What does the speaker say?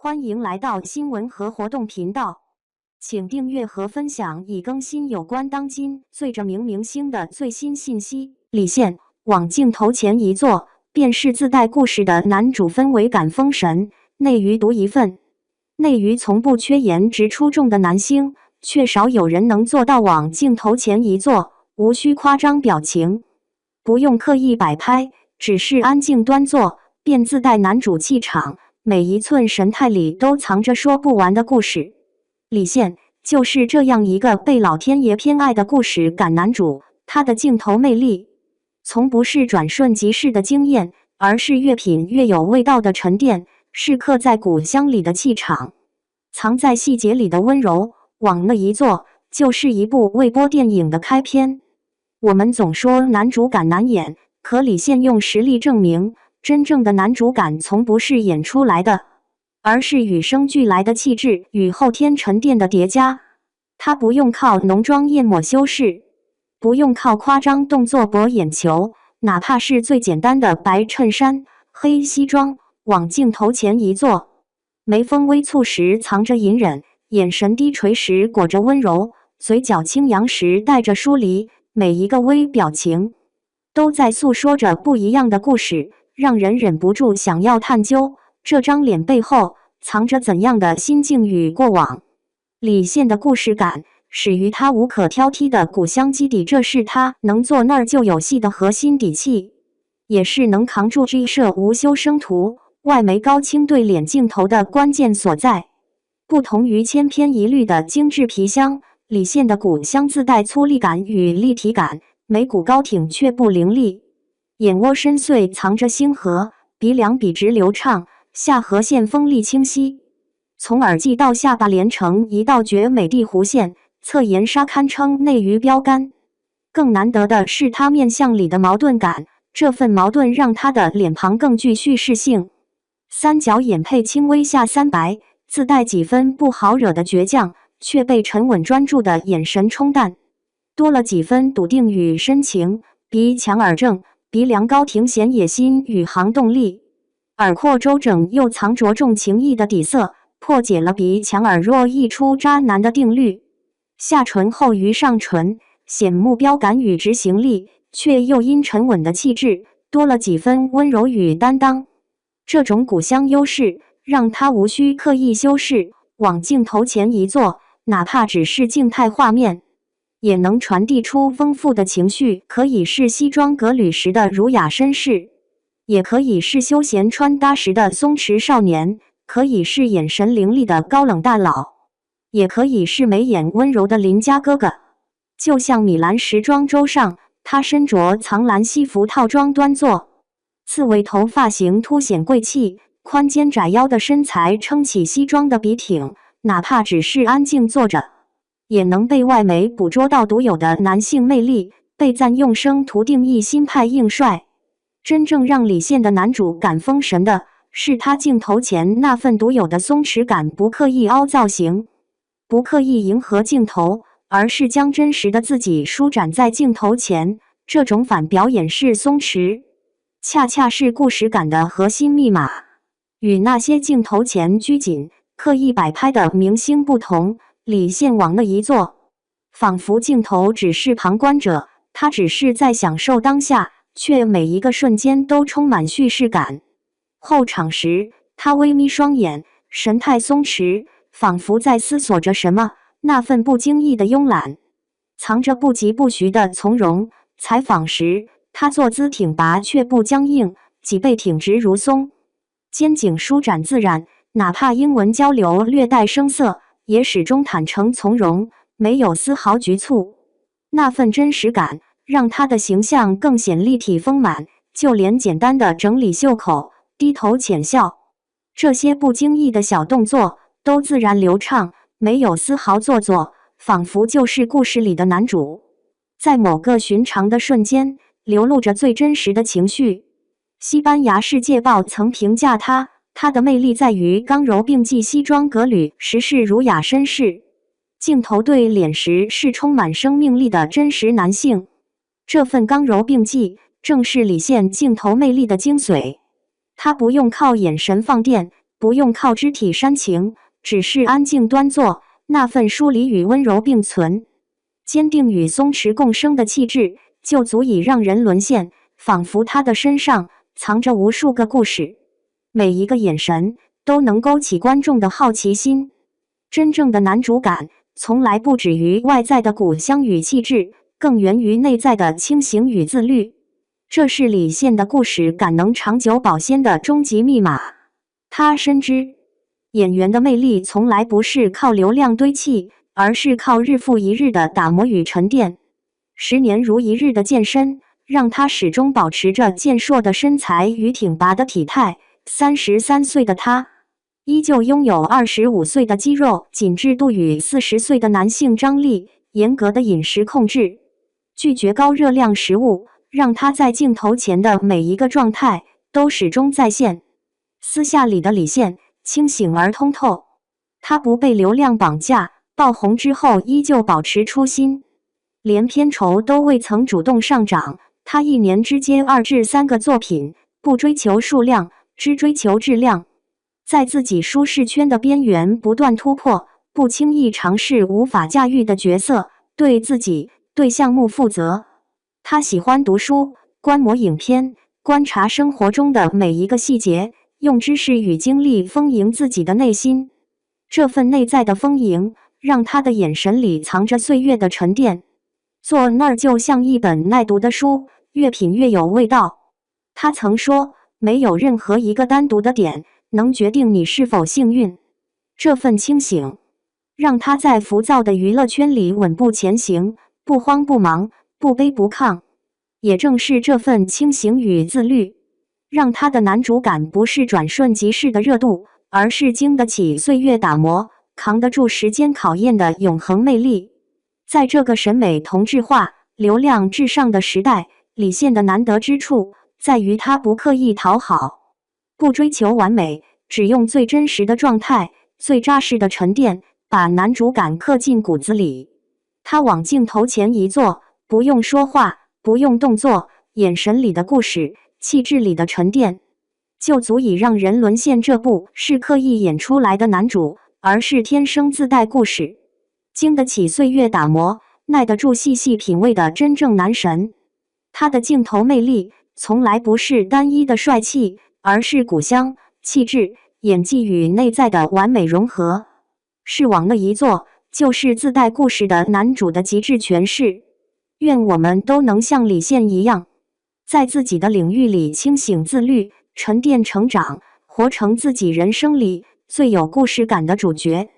欢迎来到新闻和活动频道，请订阅和分享已更新有关当今最着名明星的最新信息。李现往镜头前一坐，便是自带故事的男主氛围感封神，内娱独一份。内娱从不缺颜值出众的男星，却少有人能做到往镜头前一坐，无需夸张表情，不用刻意摆拍，只是安静端坐，便自带男主气场。每一寸神态里都藏着说不完的故事。李现就是这样一个被老天爷偏爱的故事感男主，他的镜头魅力从不是转瞬即逝的惊艳，而是越品越有味道的沉淀，是刻在骨香里的气场，藏在细节里的温柔。往那一坐，就是一部未播电影的开篇。我们总说男主感难演，可李现用实力证明，真正的男主感从不是演出来的，而是与生俱来的气质与后天沉淀的叠加。他不用靠浓妆艳抹修饰，不用靠夸张动作博眼球，哪怕是最简单的白衬衫、黑西装，往镜头前一坐，眉峰微蹙时藏着隐忍，眼神低垂时裹着温柔，嘴角轻扬时带着疏离，每一个微表情都在诉说着不一样的故事，让人忍不住想要探究这张脸背后藏着怎样的心境与过往。李现的故事感始于他无可挑剔的骨香基底，这是他能做那儿就有戏的核心底气，也是能扛住G社无修生图、外媒高清对脸镜头的关键所在。不同于千篇一律的精致皮香，李现的骨香自带粗粝感与立体感，眉骨高挺却不凌厉，眼窝深邃藏着星河，鼻梁笔直流畅，下颌线锋利清晰，从耳际到下巴连成一道绝美地弧线，侧颜纱堪称内娱标杆。更难得的是他面相里的矛盾感，这份矛盾让他的脸庞更具叙事性。三角眼配轻微下三白，自带几分不好惹的倔强，却被沉稳专注的眼神冲淡，多了几分笃定与深情。鼻强耳正，鼻梁高挺显野心与行动力，耳廓周整又藏着重情义的底色，破解了鼻强耳弱易出渣男的定律。下唇厚于上唇，显目标感与执行力，却又因沉稳的气质多了几分温柔与担当。这种骨香优势让他无需刻意修饰，往镜头前一坐，哪怕只是静态画面，也能传递出丰富的情绪。可以是西装革履时的儒雅绅士，也可以是休闲穿搭时的松弛少年，可以是眼神凌厉的高冷大佬，也可以是眉眼温柔的邻家哥哥。就像米兰时装周上，他身着藏蓝西服套装端坐，刺猬头发型凸显贵气，宽肩窄腰的身材撑起西装的笔挺，哪怕只是安静坐着，也能被外媒捕捉到独有的男性魅力，被赞用生图定义新派硬帅。真正让李现的男主感封神的是他镜头前那份独有的松弛感，不刻意凹造型，不刻意迎合镜头，而是将真实的自己舒展在镜头前。这种反表演式松弛，恰恰是故事感的核心密码。与那些镜头前拘谨、刻意摆拍的明星不同，李现往那一坐，仿佛镜头只是旁观者，他只是在享受当下，却每一个瞬间都充满叙事感。后场时，他微眯双眼，神态松弛，仿佛在思索着什么，那份不经意的慵懒，藏着不疾不徐的从容。采访时，他坐姿挺拔却不僵硬，脊背挺直如松，肩颈舒展自然，哪怕英文交流略带生涩，也始终坦诚从容，没有丝毫局促。那份真实感让他的形象更显立体丰满，就连简单的整理袖口、低头浅笑，这些不经意的小动作都自然流畅，没有丝毫做作，仿佛就是故事里的男主，在某个寻常的瞬间流露着最真实的情绪。西班牙世界报曾评价他的魅力在于刚柔并济，西装革履时是儒雅绅士，镜头对脸时是充满生命力的真实男性。这份刚柔并济正是李现镜头魅力的精髓。他不用靠眼神放电，不用靠肢体煽情，只是安静端坐，那份疏离与温柔并存，坚定与松弛共生的气质，就足以让人沦陷。仿佛他的身上藏着无数个故事，每一个眼神都能勾起观众的好奇心。真正的男主感从来不止于外在的古香与气质，更源于内在的清醒与自律。这是李现的故事感能长久保鲜的终极密码。他深知，演员的魅力从来不是靠流量堆砌，而是靠日复一日的打磨与沉淀。10年如一日的健身，让他始终保持着健硕的身材与挺拔的体态。33岁的他，依旧拥有25岁的肌肉紧致度与40岁的男性张力。严格的饮食控制，拒绝高热量食物，让他在镜头前的每一个状态都始终在线。私下里的李现清醒而通透，他不被流量绑架，爆红之后依旧保持初心，连片酬都未曾主动上涨。他1年之间2至3个作品，不追求数量，只追求质量，在自己舒适圈的边缘不断突破，不轻易尝试无法驾驭的角色，对自己、对项目负责。他喜欢读书、观摩影片，观察生活中的每一个细节，用知识与经历丰盈自己的内心。这份内在的丰盈，让他的眼神里藏着岁月的沉淀。坐那儿就像一本耐读的书，越品越有味道。他曾说，没有任何一个单独的点能决定你是否幸运。这份清醒，让他在浮躁的娱乐圈里稳步前行，不慌不忙，不卑不亢。也正是这份清醒与自律，让他的男主感不是转瞬即逝的热度，而是经得起岁月打磨，扛得住时间考验的永恒魅力。在这个审美同质化、流量至上的时代，李现的难得之处在于他不刻意讨好，不追求完美，只用最真实的状态、最扎实的沉淀，把男主感刻进骨子里。他往镜头前一坐，不用说话，不用动作，眼神里的故事，气质里的沉淀，就足以让人沦陷。这不是刻意演出来的男主，而是天生自带故事，经得起岁月打磨，耐得住细细品味的真正男神。他的镜头魅力从来不是单一的帅气，而是古香、气质、演技与内在的完美融合，是往那一坐就是自带故事的男主的极致诠释。愿我们都能像李现一样，在自己的领域里清醒自律，沉淀成长，活成自己人生里最有故事感的主角。